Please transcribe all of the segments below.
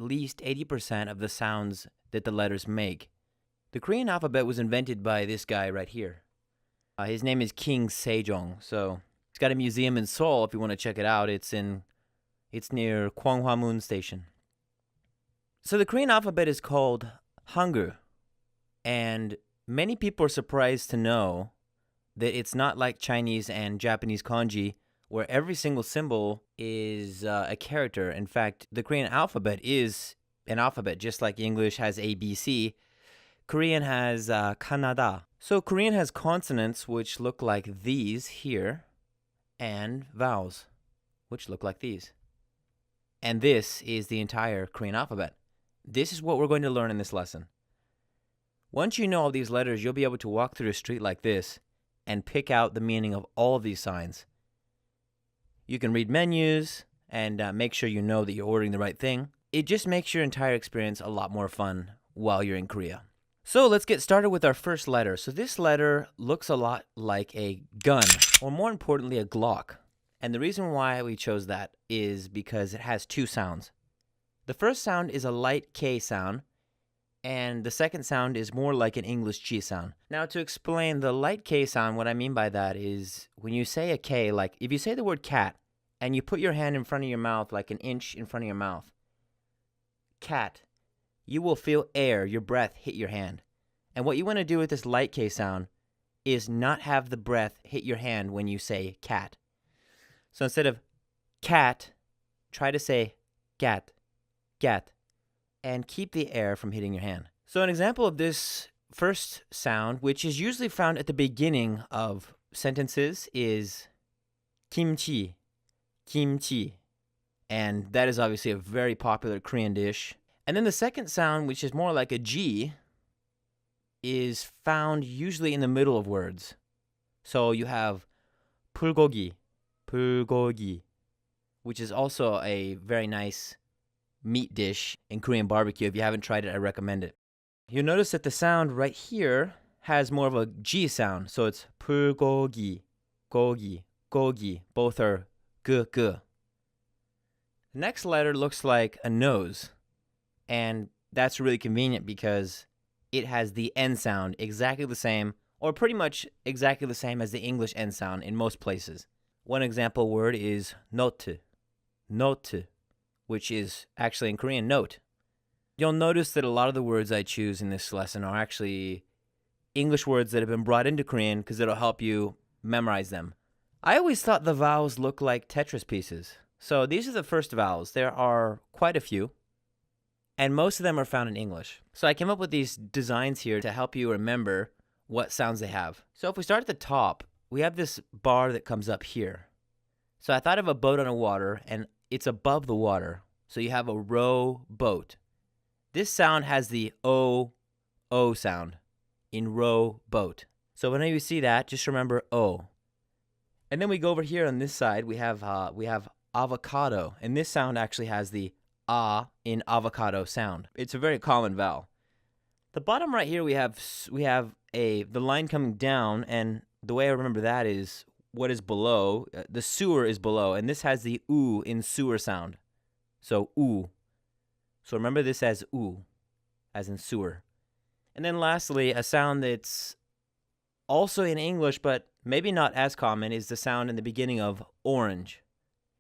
least 80% of the sounds that the letters make. The Korean alphabet was invented by this guy right here. His name is King Sejong. So he's got a museum in Seoul if you want to check it out. It's near Gwanghwamun Station. So the Korean alphabet is called Hangul, and many people are surprised to know that it's not like Chinese and Japanese kanji, where every single symbol is a character. In fact, the Korean alphabet is an alphabet, just like English has ABC. Korean has Kannada. So Korean has consonants, which look like these here, and vowels, which look like these. And this is the entire Korean alphabet. This is what we're going to learn in this lesson. Once you know all these letters, you'll be able to walk through a street like this and pick out the meaning of all of these signs. You can read menus and make sure you know that you're ordering the right thing. It just makes your entire experience a lot more fun while you're in Korea. So let's get started with our first letter. So this letter looks a lot like a gun, or more importantly, a Glock. And the reason why we chose that is because it has two sounds. The first sound is a light K sound, and the second sound is more like an English G sound. Now, to explain the light K sound, what I mean by that is when you say a K, like if you say the word cat and you put your hand in front of your mouth, like an inch in front of your mouth, cat, you will feel air, your breath, hit your hand. And what you want to do with this light K sound is not have the breath hit your hand when you say cat. So instead of cat, try to say gat, gat, and keep the air from hitting your hand. So an example of this first sound, which is usually found at the beginning of sentences, is kimchi, kimchi. And that is obviously a very popular Korean dish. And then the second sound, which is more like a G, is found usually in the middle of words. So you have bulgogi, bulgogi, which is also a very nice meat dish in Korean barbecue. If you haven't tried it, I recommend it. You'll notice that the sound right here has more of a G sound. So it's bulgogi, gogi, gogi. Both are g, g. The next letter looks like a nose. And that's really convenient because it has the N sound exactly the same, or pretty much exactly the same as the English N sound in most places. One example word is note, note, which is actually in Korean, note. You'll notice that a lot of the words I choose in this lesson are actually English words that have been brought into Korean because it'll help you memorize them. I always thought the vowels looked like Tetris pieces. So these are the first vowels. There are quite a few, and most of them are found in English. So I came up with these designs here to help you remember what sounds they have. So if we start at the top, we have this bar that comes up here. So I thought of a boat on the water, and it's above the water. So you have a row boat. This sound has the O sound in row boat. So whenever you see that, just remember O. And then we go over here on this side, we have avocado, and this sound actually has the in avocado sound. It's a very common vowel. The bottom right here we have the line coming down, and the way I remember that is what is below. The sewer is below, and this has the oo in sewer sound. So oo. So remember this as oo, as in sewer. And then lastly, a sound that's also in English, but maybe not as common, is the sound in the beginning of orange.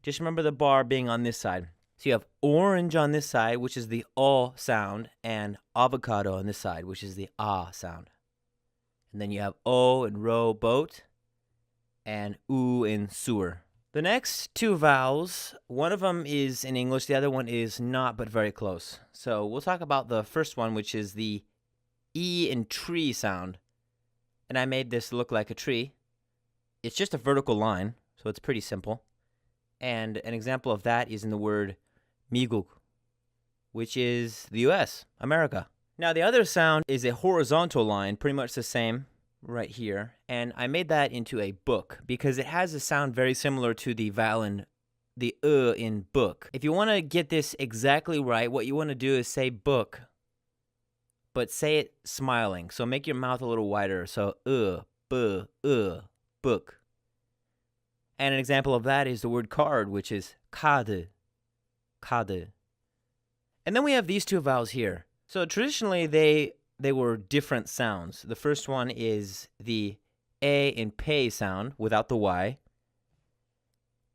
Just remember the bar being on this side. So you have orange on this side, which is the O sound, and avocado on this side, which is the ah sound. And then you have O in row boat, and oo in sewer. The next two vowels, one of them is in English, the other one is not, but very close. So we'll talk about the first one, which is the E in tree sound. And I made this look like a tree. It's just a vertical line, so it's pretty simple. And an example of that is in the word 미국, which is the US, America. Now the other sound is a horizontal line, pretty much the same right here. And I made that into a book because it has a sound very similar to the vowel in the in book. If you want to get this exactly right, what you want to do is say book, but say it smiling. So make your mouth a little wider. So book. And an example of that is the word card, which is 카드. And then we have these two vowels here. So traditionally, they were different sounds. The first one is the A in pay sound without the Y.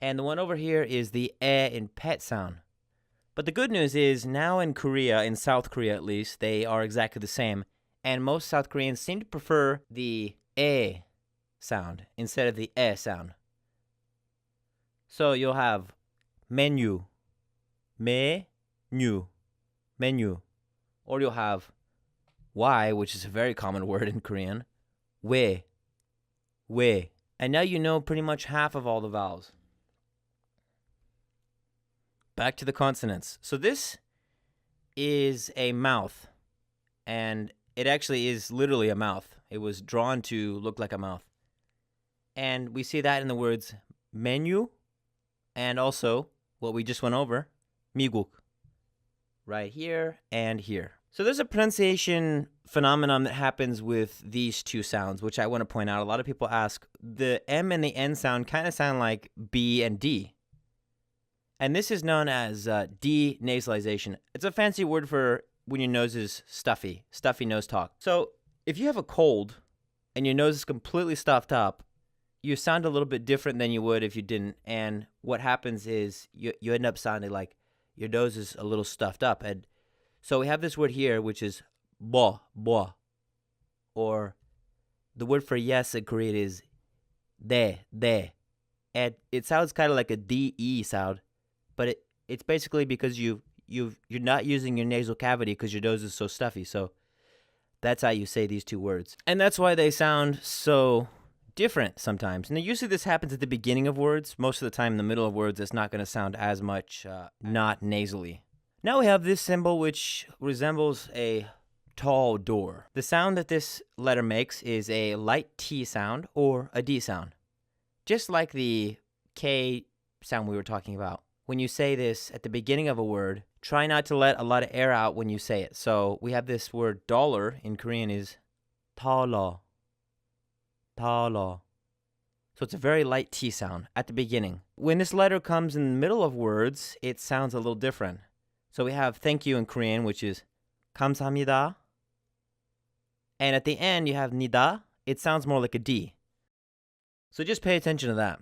And the one over here is the E in pet sound. But the good news is now in Korea, in South Korea at least, they are exactly the same. And most South Koreans seem to prefer the E sound instead of the E sound. So you'll have menu, menu, menu. Or you'll have Y, which is a very common word in Korean, we. And now you know pretty much half of all the vowels. Back to the consonants. So this is a mouth, and it actually is literally a mouth. It was drawn to look like a mouth. And we see that in the words menu, and also what we just went over, 미국, right here and here. So there's a pronunciation phenomenon that happens with these two sounds, which I want to point out. A lot of people ask, the M and the N sound kind of sound like B and D. And this is known as denasalization. It's a fancy word for when your nose is stuffy nose talk. So if you have a cold and your nose is completely stuffed up, you sound a little bit different than you would if you didn't. And what happens is you end up sounding like your nose is a little stuffed up. And so we have this word here, which is bo, or the word for yes in Korean is de. And it sounds kind of like a de sound, but it's basically because you're not using your nasal cavity because your nose is so stuffy. So that's how you say these two words, and that's why they sound so different sometimes. And usually this happens at the beginning of words. Most of the time in the middle of words, it's not going to sound as much not nasally. Now we have this symbol which resembles a tall door. The sound that this letter makes is a light T sound or a D sound. Just like the K sound we were talking about. When you say this at the beginning of a word, try not to let a lot of air out when you say it. So we have this word dollar in Korean is talo. So it's a very light T sound at the beginning. When this letter comes in the middle of words, it sounds a little different. So we have thank you in Korean, which is 감사합니다. And at the end, you have 니다. It sounds more like a D. So just pay attention to that.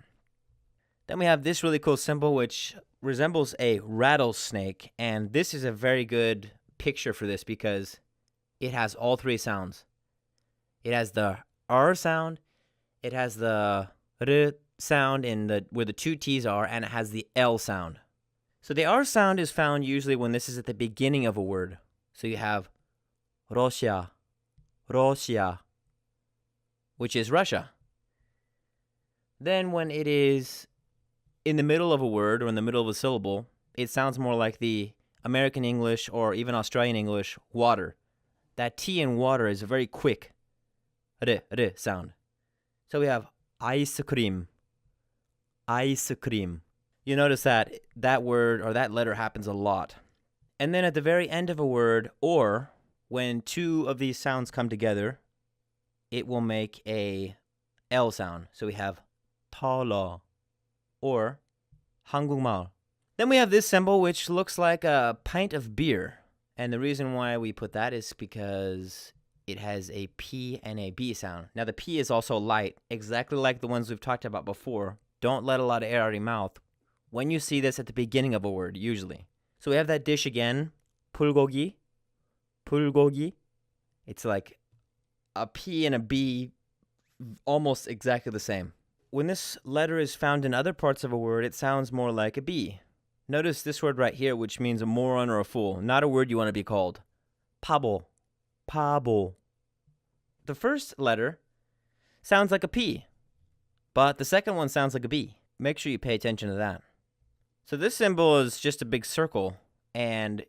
Then we have this really cool symbol, which resembles a rattlesnake. And this is a very good picture for this because it has all three sounds. It has the R sound, it has the R sound where the two T's are, and it has the L sound. So the R sound is found usually when this is at the beginning of a word. So you have Russia, which is Russia. Then when it is in the middle of a word or in the middle of a syllable, it sounds more like the American English or even Australian English, water. That T in water is a very quick R sound. So we have ice cream. You notice that word or that letter happens a lot. And then at the very end of a word, or when two of these sounds come together, it will make a L sound. So we have talo or 한국말. Then we have this symbol which looks like a pint of beer. And the reason why we put that is because it has a P and a B sound. Now the P is also light, exactly like the ones we've talked about before. Don't let a lot of air out of your mouth when you see this at the beginning of a word, usually. So we have that dish again, 불고기. It's like a P and a B, almost exactly the same. When this letter is found in other parts of a word, it sounds more like a B. Notice this word right here, which means a moron or a fool. Not a word you want to be called. 바보. The first letter sounds like a P, but the second one sounds like a B. Make sure you pay attention to that. So this symbol is just a big circle, and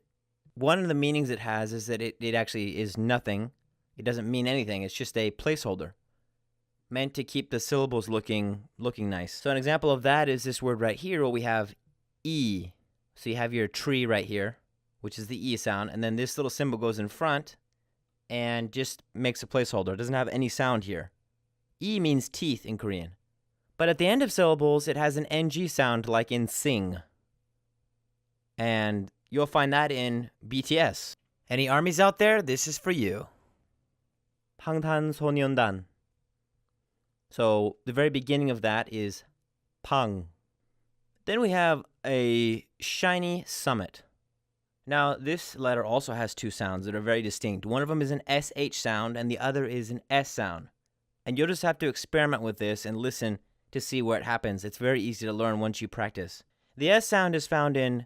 one of the meanings it has is that it actually is nothing. It doesn't mean anything. It's just a placeholder meant to keep the syllables looking nice. So an example of that is this word right here where we have E. So you have your tree right here, which is the E sound, and then this little symbol goes in front and just makes a placeholder. It doesn't have any sound here. E means teeth in Korean. But at the end of syllables, it has an NG sound like in sing. And you'll find that in BTS. Any armies out there? This is for you. 방탄소년단. So the very beginning of that is 방. Then we have a shiny summit. Now, this letter also has two sounds that are very distinct. One of them is an SH sound, and the other is an S sound. And you'll just have to experiment with this and listen to see where it happens. It's very easy to learn once you practice. The S sound is found in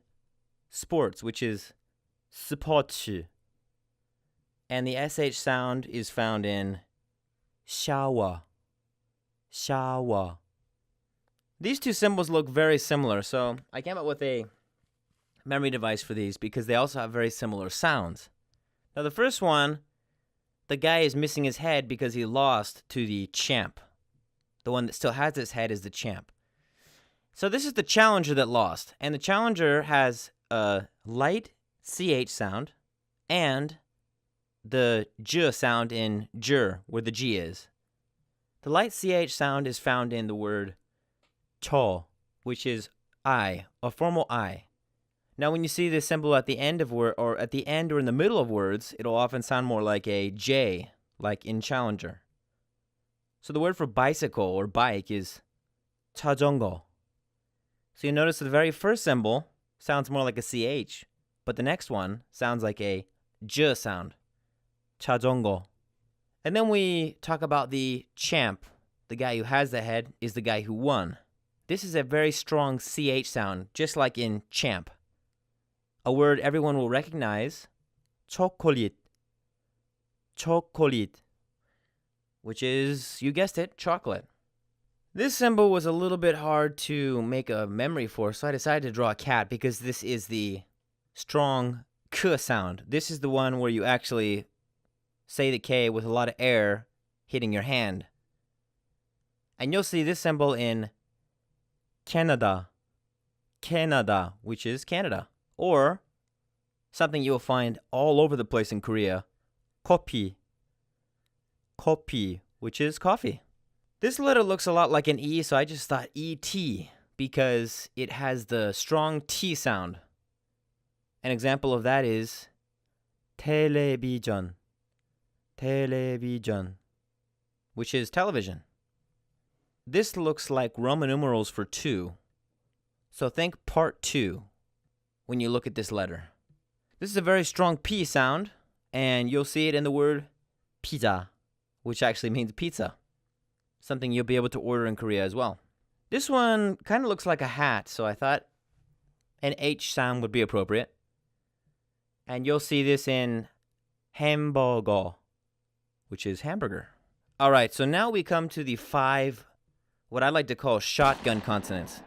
sports, which is 스포츠. And the SH sound is found in 샤워. 샤워. These two symbols look very similar, so I came up with a memory device for these because they also have very similar sounds. Now the first one, the guy is missing his head because he lost to the champ. The one that still has his head is the champ. So this is the challenger that lost, and the challenger has a light CH sound and the J sound in J, where the G is. The light CH sound is found in the word 저, which is I, a formal I. Now, when you see this symbol at the end of word, or at the end or in the middle of words, it'll often sound more like a J, like in challenger. So the word for bicycle or bike is 자전거. So you notice the very first symbol sounds more like a CH, but the next one sounds like a J sound. 자전거. And then we talk about the champ. The guy who has the head is the guy who won. This is a very strong CH sound, just like in champ. A word everyone will recognize, 초콜릿. 초콜릿. Which is, you guessed it, chocolate. This symbol was a little bit hard to make a memory for, so I decided to draw a cat because this is the strong K sound. This is the one where you actually say the K with a lot of air hitting your hand. And you'll see this symbol in Canada. Canada, which is Canada. Or something you'll find all over the place in Korea, 커피. 커피, which is coffee. This letter looks a lot like an E, so I just thought ET because it has the strong T sound. An example of that is 텔레비전. 텔레비전, which is television. This looks like Roman numerals for 2. So think part 2 when you look at this letter. This is a very strong P sound, and you'll see it in the word pizza, which actually means pizza. Something you'll be able to order in Korea as well. This one kind of looks like a hat, so I thought an H sound would be appropriate. And you'll see this in 햄버거, which is hamburger. All right, so now we come to the 5, what I like to call shotgun consonants.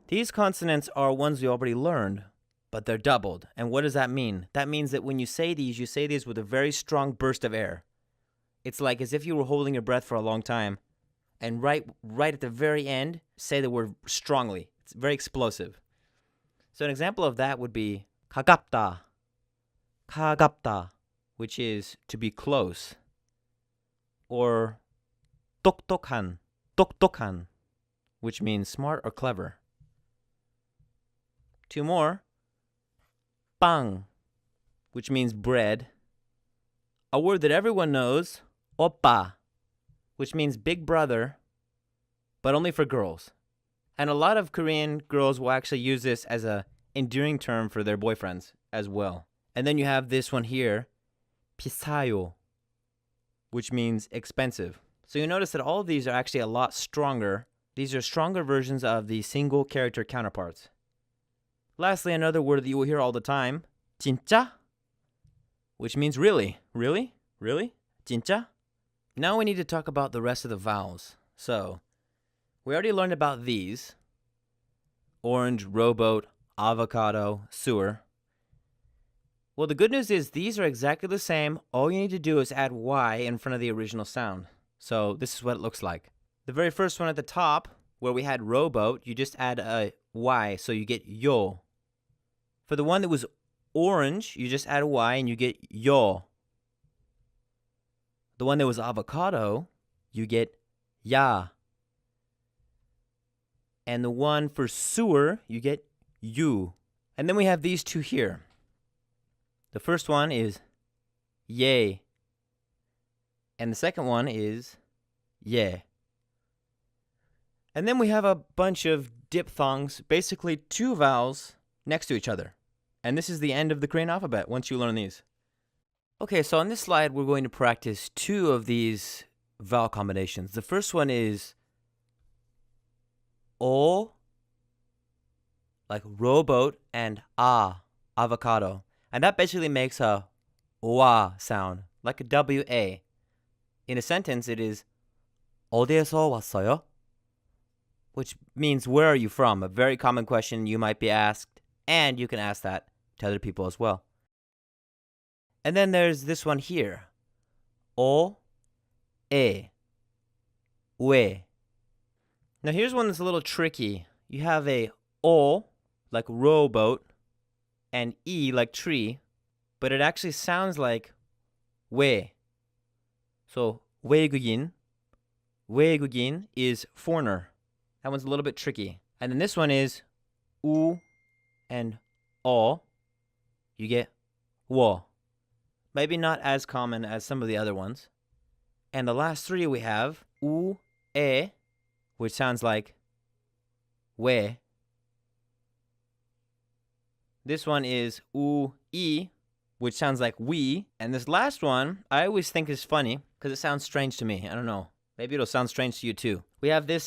These consonants are ones we already learned, but they're doubled. And what does that mean? That means that when you say these with a very strong burst of air. It's like as if you were holding your breath for a long time, and right at the very end, say the word strongly. It's very explosive. So an example of that would be 가깝다. 가깝다, which is to be close. Or 똑똑한, 똑똑한, which means smart or clever. 2 more. 빵, which means bread. A word that everyone knows, 오빠, which means big brother, but only for girls. And a lot of Korean girls will actually use this as an endearing term for their boyfriends as well. And then you have this one here, 비싸요, which means expensive. So you notice that all of these are actually a lot stronger. These are stronger versions of the single character counterparts. Lastly, another word that you will hear all the time, 진짜, which means really, really, really, 진짜. Now we need to talk about the rest of the vowels. So we already learned about these, orange, rowboat, avocado, sewer. Well, the good news is these are exactly the same. All you need to do is add Y in front of the original sound. So this is what it looks like. The very first one at the top, where we had rowboat, you just add a Y, so you get yo. For the one that was orange, you just add a Y and you get yo. The one that was avocado, you get ya. And the one for sewer, you get you. And then we have these two here. The first one is ye. And the second one is ye. And then we have a bunch of diphthongs, basically two vowels next to each other. And this is the end of the Korean alphabet once you learn these. Okay, so on this slide, we're going to practice two of these vowel combinations. The first one is O, like rowboat, and avocado. And that basically makes a wa sound, like a WA. In a sentence, it is 어디에서 왔어요? Which means where are you from? A very common question you might be asked, and you can ask that to other people as well. And then there's this one here. O, e, we. Now here's one that's a little tricky. You have a O, like rowboat, and E, like tree, but it actually sounds like we. So 외국인 is foreigner. That one's a little bit tricky. And then this one is U and O. You get wo. Maybe not as common as some of the other ones. And the last three we have U, e, which sounds like we. This one is U, e, which sounds like we. And this last one, I always think is funny because it sounds strange to me. I don't know. Maybe it'll sound strange to you too. We have this